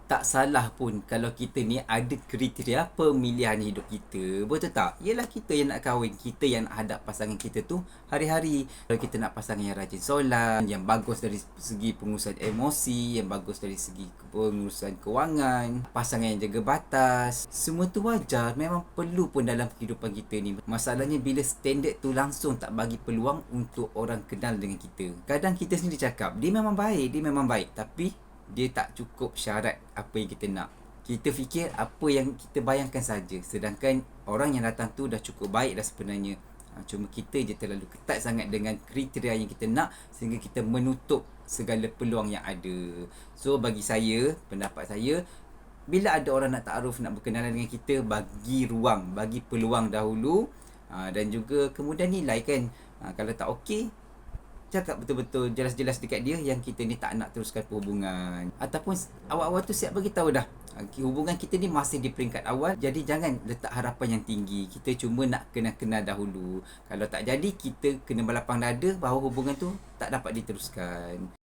tak salah pun kalau kita ni ada kriteria pemilihan hidup kita. Betul tak? Yelah kita yang nak kahwin, kita yang nak hadap pasangan kita tu hari-hari. Kalau kita nak pasangan yang rajin solat, yang bagus dari segi pengurusan emosi, yang bagus dari segi pengurusan kewangan, pasangan yang jaga batas, semua tu wajar, memang perlu pun dalam kehidupan kita ni. Masalahnya bila standard tu langsung tak bagi peluang untuk orang kenal dengan kita. Kadang kita sendiri cakap, dia memang baik, tapi dia tak cukup syarat apa yang kita nak. Kita fikir apa yang kita bayangkan saja, sedangkan orang yang datang tu dah cukup baik dah sebenarnya. Cuma kita je terlalu ketat sangat dengan kriteria yang kita nak, sehingga kita menutup segala peluang yang ada. So bagi saya, pendapat saya, bila ada orang nak ta'aruf, nak berkenalan dengan kita, bagi ruang, bagi peluang dahulu, dan juga kemudian nilai kan. Kalau tak okey, cakap betul-betul jelas-jelas dekat dia yang kita ni tak nak teruskan perhubungan, ataupun awal-awal tu siap bagi tahu dah hubungan kita ni masih di peringkat awal, jadi jangan letak harapan yang tinggi. Kita cuma nak kenal-kenal dahulu. Kalau tak jadi, kita kena berlapang dada bahawa hubungan tu tak dapat diteruskan.